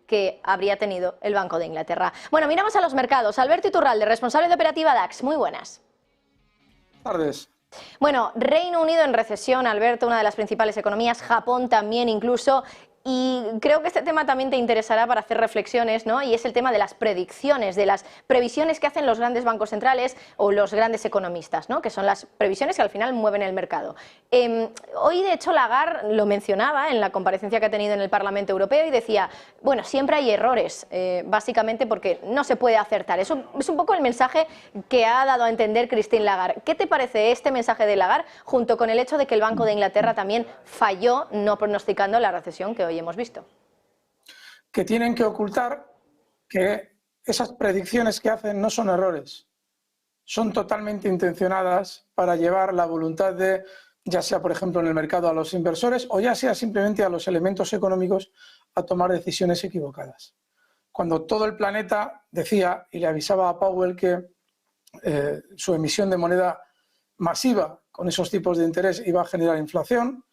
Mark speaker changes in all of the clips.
Speaker 1: que habría tenido el Banco de Inglaterra. Bueno, miramos a los mercados. Alberto Iturralde, responsable de operativa DAX. Muy buenas.
Speaker 2: Tardes.
Speaker 1: Bueno, Reino Unido en recesión, Alberto, una de las principales economías, Japón también incluso, y creo que este tema también te interesará para hacer reflexiones, ¿no? Y es el tema de las predicciones, de las previsiones que hacen los grandes bancos centrales o los grandes economistas, ¿no? Que son las previsiones que al final mueven el mercado. Hoy, de hecho, Lagarde lo mencionaba en la comparecencia que ha tenido en el Parlamento Europeo y decía, bueno, siempre hay errores, básicamente porque no se puede acertar. Eso es un poco el mensaje que ha dado a entender Christine Lagarde. ¿Qué te parece este mensaje de Lagarde junto con el hecho de que el Banco de Inglaterra también falló no pronosticando la recesión que hoy hemos visto?
Speaker 2: Que tienen que ocultar que esas predicciones que hacen no son errores, son totalmente intencionadas para llevar la voluntad de, ya sea por ejemplo en el mercado a los inversores o ya sea simplemente a los elementos económicos a tomar decisiones equivocadas. Cuando todo el planeta decía y le avisaba a Powell que su emisión de moneda masiva con esos tipos de interés iba a generar inflación,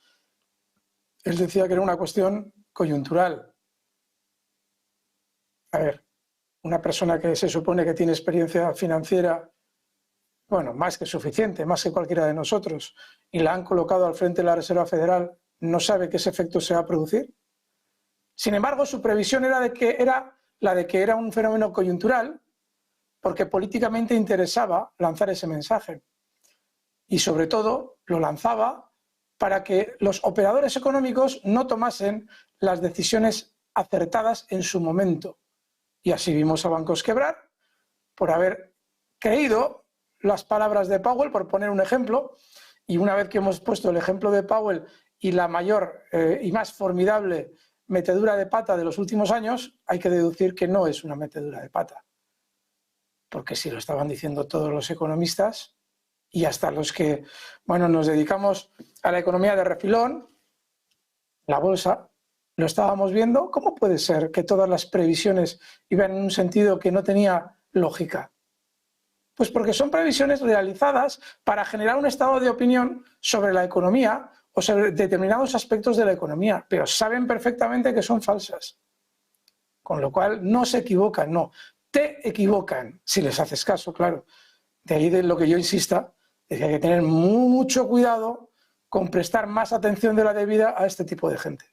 Speaker 2: él decía que era una cuestión coyuntural. A ver, una persona que se supone que tiene experiencia financiera, bueno, más que suficiente, más que cualquiera de nosotros, y la han colocado al frente de la Reserva Federal, ¿no sabe que ese efecto se va a producir? Sin embargo, su previsión era la de que era un fenómeno coyuntural, porque políticamente interesaba lanzar ese mensaje. Y sobre todo, lo lanzaba para que los operadores económicos no tomasen las decisiones acertadas en su momento. Y así vimos a bancos quebrar por haber creído las palabras de Powell, por poner un ejemplo, y una vez que hemos puesto el ejemplo de Powell y la mayor y más formidable metedura de pata de los últimos años, hay que deducir que no es una metedura de pata. Porque si lo estaban diciendo todos los economistas, y hasta los que, bueno, nos dedicamos a la economía de refilón, la bolsa, lo estábamos viendo, ¿cómo puede ser que todas las previsiones iban en un sentido que no tenía lógica? Pues porque son previsiones realizadas para generar un estado de opinión sobre la economía o sobre determinados aspectos de la economía, pero saben perfectamente que son falsas. Con lo cual no se equivocan, no, te equivocan, si les haces caso, claro. De ahí de lo que yo insista, es que hay que tener mucho cuidado con prestar más atención de la debida a este tipo de gente.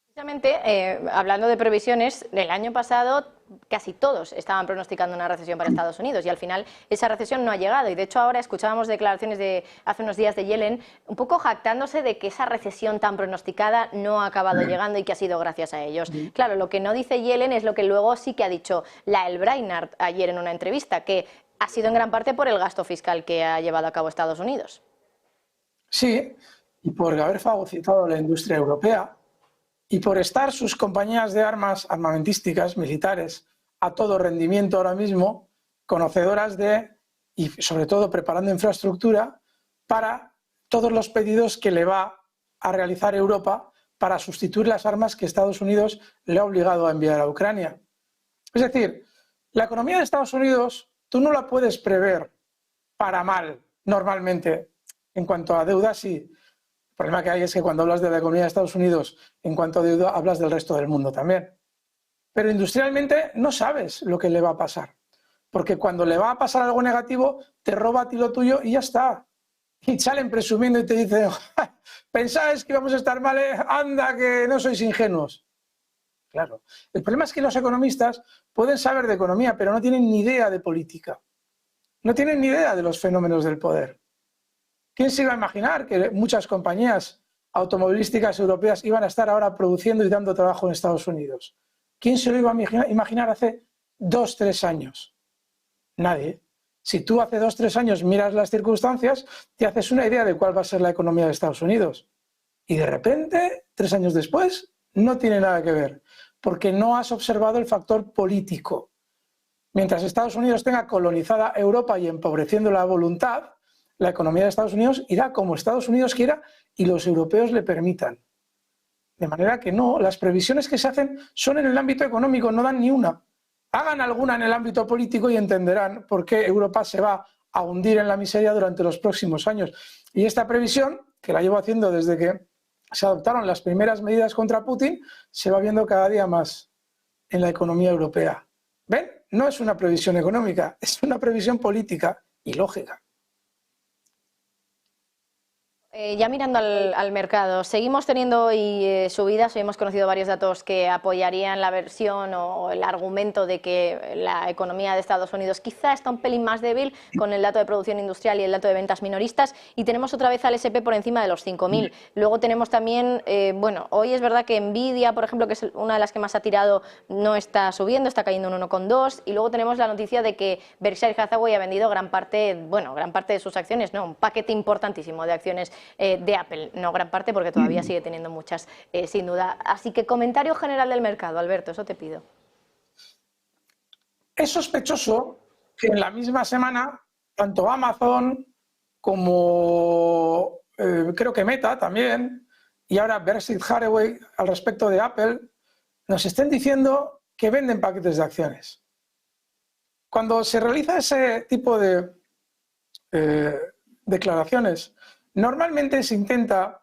Speaker 1: Precisamente, hablando de previsiones, el año pasado casi todos estaban pronosticando una recesión para Estados Unidos y al final esa recesión no ha llegado. Y de hecho ahora escuchábamos declaraciones de hace unos días de Yellen un poco jactándose de que esa recesión tan pronosticada no ha acabado llegando y que ha sido gracias a ellos. Claro, lo que no dice Yellen es lo que luego sí que ha dicho Lael Brainard ayer en una entrevista, que ha sido en gran parte por el gasto fiscal que ha llevado a cabo Estados Unidos.
Speaker 2: Sí, y por haber fagocitado la industria europea y por estar sus compañías de armas armamentísticas, militares, a todo rendimiento ahora mismo, conocedoras de, y sobre todo preparando infraestructura para todos los pedidos que le va a realizar Europa para sustituir las armas que Estados Unidos le ha obligado a enviar a Ucrania. Es decir, la economía de Estados Unidos tú no la puedes prever para mal, normalmente. En cuanto a deuda, sí. El problema que hay es que cuando hablas de la economía de Estados Unidos, en cuanto a deuda, hablas del resto del mundo también. Pero industrialmente no sabes lo que le va a pasar. Porque cuando le va a pasar algo negativo, te roba a ti lo tuyo y ya está. Y salen presumiendo y te dicen, ¿pensáis que íbamos a estar mal? Anda, que no sois ingenuos. Claro. El problema es que los economistas pueden saber de economía, pero no tienen ni idea de política. No tienen ni idea de los fenómenos del poder. ¿Quién se iba a imaginar que muchas compañías automovilísticas europeas iban a estar ahora produciendo y dando trabajo en Estados Unidos? ¿Quién se lo iba a imaginar hace 2 o 3 años? Nadie. Si tú hace 2 o 3 años miras las circunstancias, te haces una idea de cuál va a ser la economía de Estados Unidos. Y de repente, 3 años después, no tiene nada que ver, porque no has observado el factor político. Mientras Estados Unidos tenga colonizada Europa y empobreciendo la voluntad, la economía de Estados Unidos irá como Estados Unidos quiera y los europeos le permitan. De manera que no, las previsiones que se hacen son en el ámbito económico, no dan ni una. Hagan alguna en el ámbito político y entenderán por qué Europa se va a hundir en la miseria durante los próximos años. Y esta previsión, que la llevo haciendo desde que se adoptaron las primeras medidas contra Putin, se va viendo cada día más en la economía europea. ¿Ven? No es una previsión económica, es una previsión política y lógica.
Speaker 1: Ya mirando al mercado, seguimos teniendo hoy subidas. Hoy hemos conocido varios datos que apoyarían la versión o el argumento de que la economía de Estados Unidos quizá está un pelín más débil con el dato de producción industrial y el dato de ventas minoristas, y tenemos otra vez al S&P por encima de los 5.000. Luego tenemos también, bueno, hoy es verdad que Nvidia, por ejemplo, que es una de las que más ha tirado, no está subiendo, está cayendo un 1,2, y luego tenemos la noticia de que Berkshire Hathaway ha vendido gran parte de sus acciones, no, un paquete importantísimo de acciones de Apple, no gran parte porque todavía sigue teniendo muchas, sin duda. Así que comentario general del mercado, Alberto, eso te pido.
Speaker 2: Es sospechoso que en la misma semana, tanto Amazon como creo que Meta también, y ahora Berkshire Hathaway al respecto de Apple, nos estén diciendo que venden paquetes de acciones. Cuando se realiza ese tipo de declaraciones, normalmente se intenta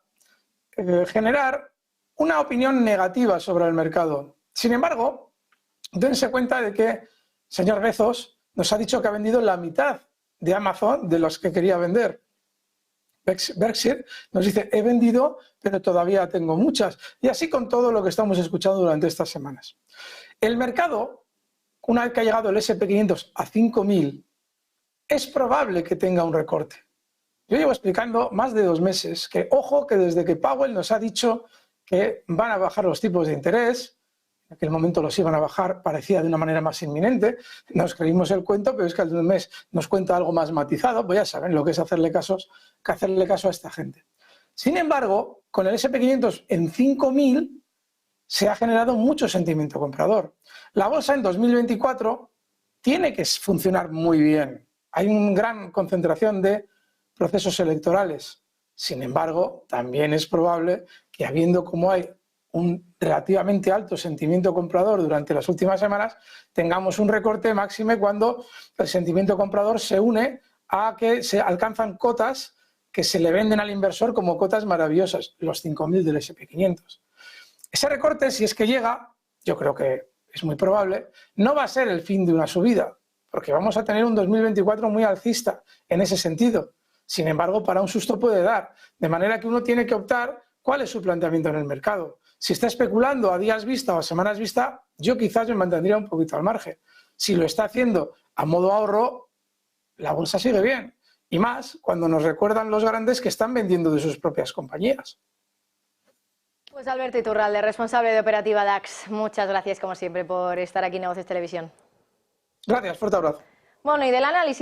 Speaker 2: generar una opinión negativa sobre el mercado. Sin embargo, dense cuenta de que señor Bezos nos ha dicho que ha vendido la mitad de Amazon de los que quería vender. Berkshire nos dice, he vendido, pero todavía tengo muchas. Y así con todo lo que estamos escuchando durante estas semanas. El mercado, una vez que ha llegado el S&P 500 a 5.000, es probable que tenga un recorte. Yo llevo explicando más de 2 meses que, ojo, que desde que Powell nos ha dicho que van a bajar los tipos de interés, en aquel momento los iban a bajar, parecía de una manera más inminente, nos creímos el cuento, pero es que al mes nos cuenta algo más matizado, pues ya saben lo que es hacerle caso a esta gente. Sin embargo, con el S&P 500 en 5.000 se ha generado mucho sentimiento comprador. La bolsa en 2024 tiene que funcionar muy bien. Hay una gran concentración de procesos electorales. Sin embargo, también es probable que, habiendo como hay un relativamente alto sentimiento comprador durante las últimas semanas, tengamos un recorte máxime cuando el sentimiento comprador se une a que se alcanzan cotas que se le venden al inversor como cotas maravillosas, los 5.000 del S&P 500. Ese recorte, si es que llega, yo creo que es muy probable, no va a ser el fin de una subida, porque vamos a tener un 2024 muy alcista en ese sentido. Sin embargo, para un susto puede dar, de manera que uno tiene que optar cuál es su planteamiento en el mercado. Si está especulando a días vista o a semanas vista, yo quizás me mantendría un poquito al margen. Si lo está haciendo a modo ahorro, la bolsa sigue bien. Y más cuando nos recuerdan los grandes que están vendiendo de sus propias compañías.
Speaker 1: Pues Alberto Iturralde, responsable de Operativa DAX, muchas gracias como siempre por estar aquí en Negocios Televisión.
Speaker 2: Gracias, fuerte abrazo.
Speaker 1: Bueno, y del análisis